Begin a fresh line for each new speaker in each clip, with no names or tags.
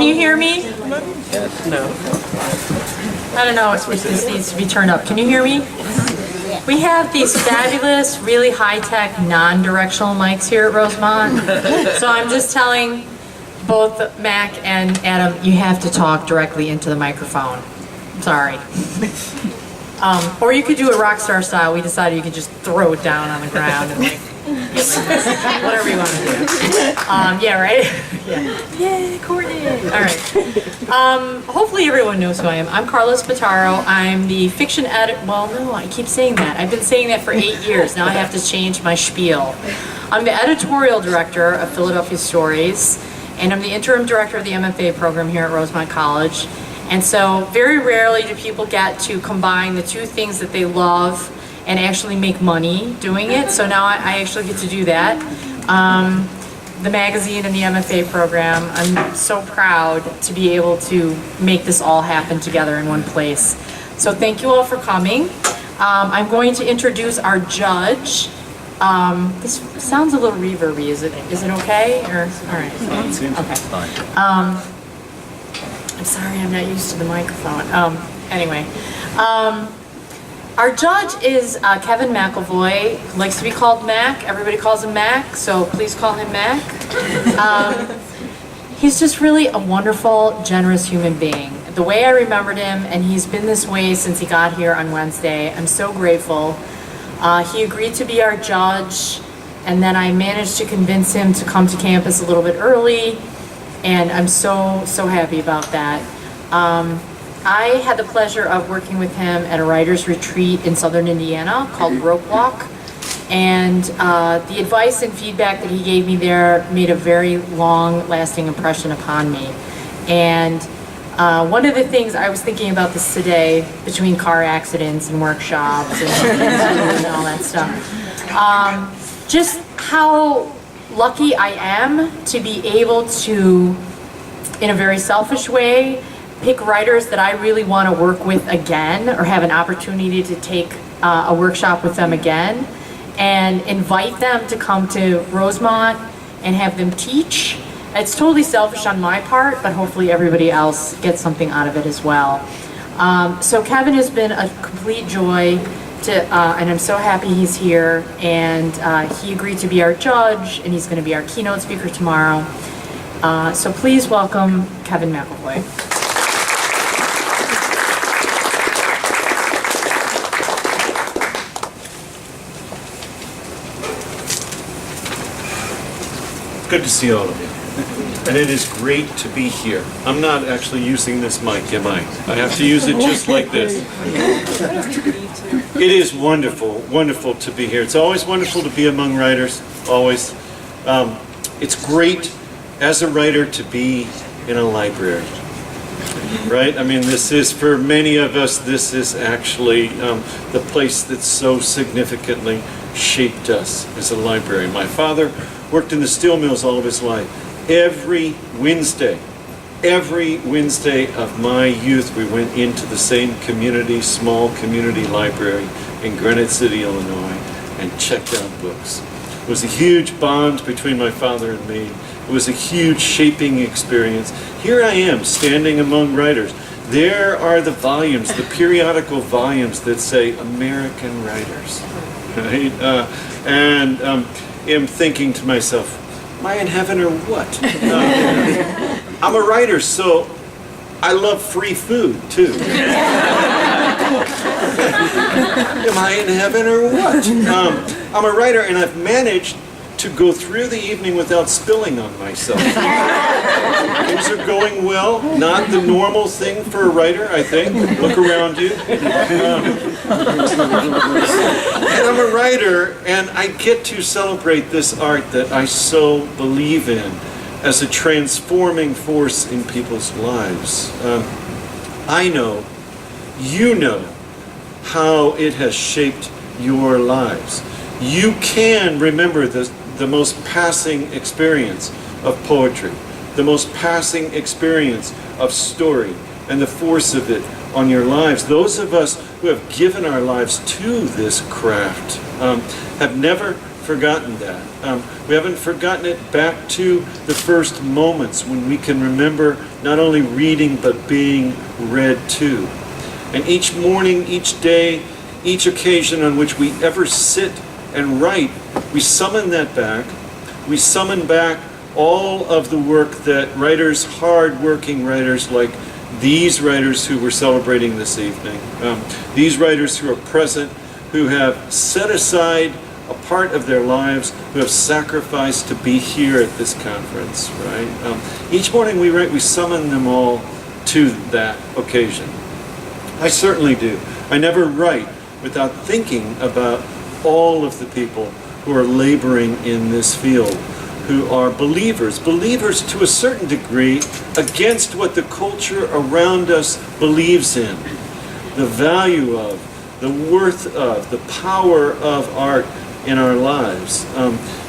you hear me?
No.
I don't know if this needs to be turned up. Can you hear me? We have these fabulous, really high-tech, non-directional mics here at Rosemont. So I'm just telling both Mac and Adam, you have to talk directly into the microphone. Sorry. Or you could do it rock star style. We decided you could just throw it down on the ground and like, whatever you want to do. Yeah, right? Yeah. Yay, Courtney. All right. Hopefully everyone knows who I am. I'm Carla Spataro. I'm the fiction editor. Well, no, I keep saying that. I've been saying that for 8 years. Now I have to change my spiel. I'm the editorial director of Philadelphia Stories, and I'm the interim director of the MFA program here at Rosemont College. And so very rarely do people get to combine the two things that they love and actually make money doing it. So now I actually get to do that. The magazine and the MFA program, I'm so proud to be able to make this all happen together in one place. So thank you all for coming. I'm going to introduce our judge. This sounds a little reverby. Is it okay? Or, all right. Okay. I'm sorry, I'm not used to the microphone. Anyway. Our judge is Kevin McIlvoy, who likes to be called Mac. Everybody calls him Mac, so please call him Mac. He's just really a wonderful, generous human being. The way I remembered him, and he's been this way since he got here on Wednesday, I'm so grateful. He agreed to be our judge, and then I managed to convince him to come to campus a little bit early, and I'm so happy about that. I had the pleasure of working with him at a writer's retreat in southern Indiana called Rope Walk, and the advice and feedback that he gave me there made a very long-lasting impression upon me. And one of the things, I was thinking about this today, between car accidents and workshops and all that stuff, just how lucky I am to be able to, in a very selfish way, pick writers that I really want to work with again, or have an opportunity to take a workshop with them again, and invite them to come to Rosemont and have them teach. It's totally selfish on my part, but hopefully everybody else gets something out of it as well. So Kevin has been a complete joy to, and I'm so happy he's here, and he agreed to be our judge, and he's going to be our keynote speaker tomorrow. So please welcome Kevin McIlvoy.
Good to see all of you, and it is great to be here. I'm not actually using this mic, am I? I have to use it just like this. It is wonderful, wonderful to be here. It's always wonderful to be among writers, always. It's great as a writer to be in a library, right? I mean, this is, for many of us, this is actually the place that so significantly shaped us as a library. My father worked in the steel mills all of his life. Every Wednesday of my youth, we went into the same community, small community library in Granite City, Illinois, and checked out books. It was a huge bond between my father and me. It was a huge shaping experience. Here I am, standing among writers. There are the volumes, the periodical volumes that say American writers, right? And am thinking to myself, am I in heaven or what? I'm a writer, so I love free food too. Am I in heaven or what? I'm a writer, and I've managed to go through the evening without spilling on myself. Things are going well. Not the normal thing for a writer, I think. Look around you. And I'm a writer, and I get to celebrate this art that I so believe in as a transforming force in people's lives. I know, you know, how it has shaped your lives. You can remember the most passing experience of poetry, the most passing experience of story, and the force of it on your lives. Those of us who have given our lives to this craft have never forgotten that. We haven't forgotten it back to the first moments when we can remember not only reading but being read to. And each morning, each day, each occasion on which we ever sit and write, we summon that back. We summon back all of the work that writers, hard-working writers like these writers who we're celebrating this evening, these writers who are present, who have set aside a part of their lives, who have sacrificed to be here at this conference, right? Each morning we write, we summon them all to that occasion. I certainly do. I never write without thinking about all of the people who are laboring in this field, who are believers to a certain degree against what the culture around us believes in. The value of, the worth of, the power of art in our lives.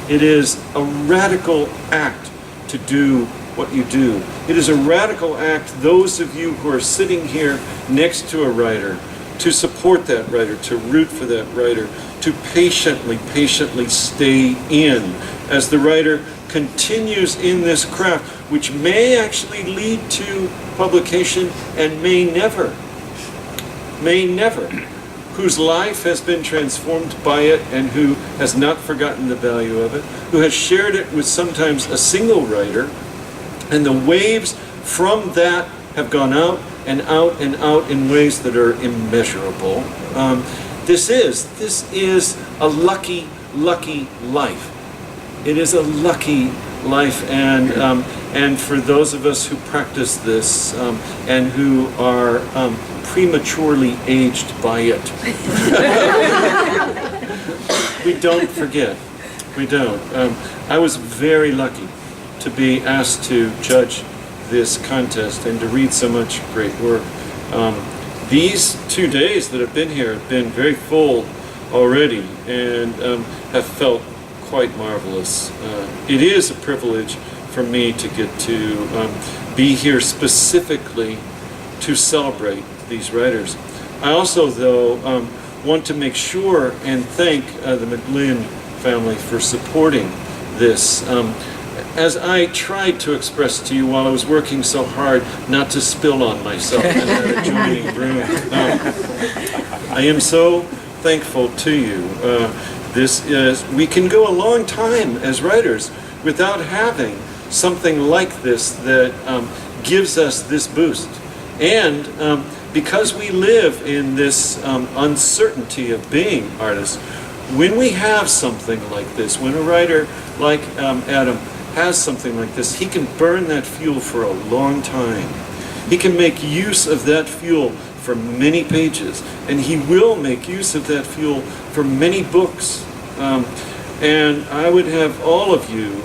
It is a radical act to do what you do. It is a radical act, those of you who are sitting here next to a writer, to support that writer, to root for that writer, to patiently stay in as the writer continues in this craft, which may actually lead to publication and may never, whose life has been transformed by it and who has not forgotten the value of it, who has shared it with sometimes a single writer, and the waves from that have gone out and out and out in ways that are immeasurable. This is a lucky life. It is a lucky life, and for those of us who practice this and who are prematurely aged by it, we don't forget. We don't. I was very lucky to be asked to judge this contest and to read so much great work. These 2 days that I've been here have been very full already and have felt quite marvelous. It is a privilege for me to get to be here specifically to celebrate these writers. I also, though, want to make sure and thank the McGlinn family for supporting this. As I tried to express to you while I was working so hard not to spill on myself in that adjoining room, I am so thankful to you. We can go a long time as writers without having something like this that gives us this boost. And because we live in this uncertainty of being artists, when we have something like this, when a writer like Adam has something like this, he can burn that fuel for a long time. He can make use of that fuel for many pages, and he will make use of that fuel for many books. And I would have all of you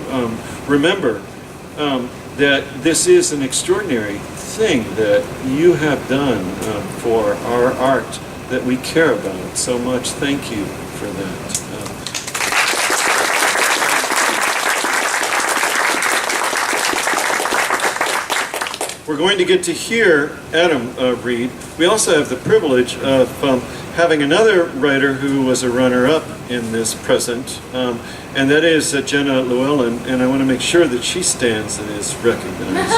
remember that this is an extraordinary thing that you have done for our art that we care about so much. Thank you for that. We're going to get to hear Adam read. We also have the privilege of having another writer who was a runner-up in this present, and that is Jenna Llewellyn, and I want to make sure that she stands and is recognized.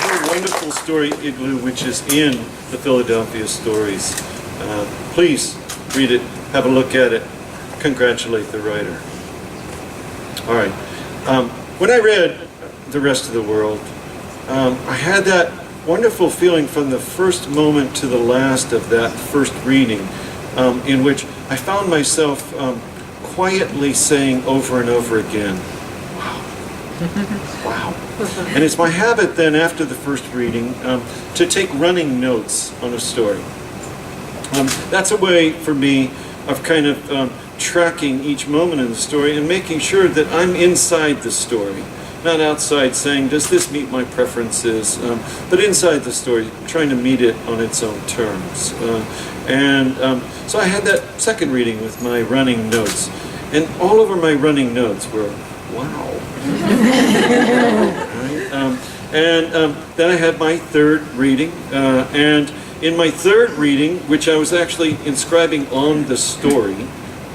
Her wonderful story, Igloo, which is in the Philadelphia Stories. Please read it, have a look at it, congratulate the writer. All right. When I read The Rest of the World, I had that wonderful feeling from the first moment to the last of that first reading, in which I found myself quietly saying over and over again, wow, wow. And it's my habit then after the first reading to take running notes on a story. That's a way for me of kind of tracking each moment in the story and making sure that I'm inside the story, not outside saying, does this meet my preferences, but inside the story, trying to meet it on its own terms. So I had that second reading with my running notes, and all over my running notes were, wow. Right? Then I had my third reading, and In my third reading, which I was actually inscribing on the story,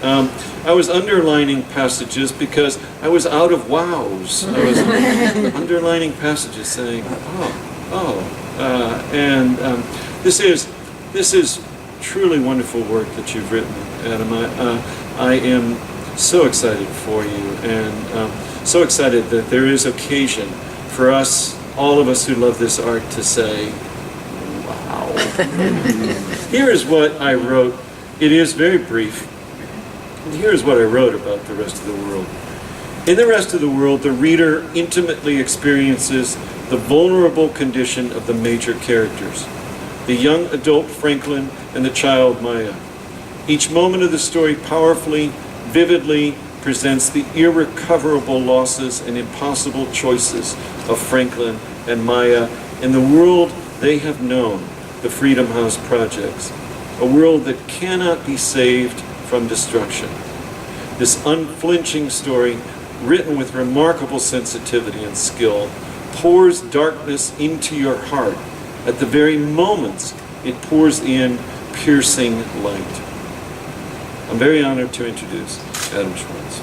I was underlining passages because I was out of wows. I was underlining passages saying, this is truly wonderful work that you've written, Adam. I am so excited for you, and so excited that there is occasion for us, all of us who love this art, to say, wow. Here is what I wrote. It is very brief. Here's what I wrote about the rest of the world. In the rest of the world, the reader intimately experiences the vulnerable condition of the major characters, the young adult Franklin and the child Maya. Each moment of the story powerfully, vividly presents the irrecoverable losses and impossible choices of Franklin and Maya in the world they have known, the Freedom House projects, a world that cannot be saved from destruction. This unflinching story, written with remarkable sensitivity and skill, pours darkness into your heart at the very moments it pours in piercing light. I'm very honored to introduce Adam Schwartz.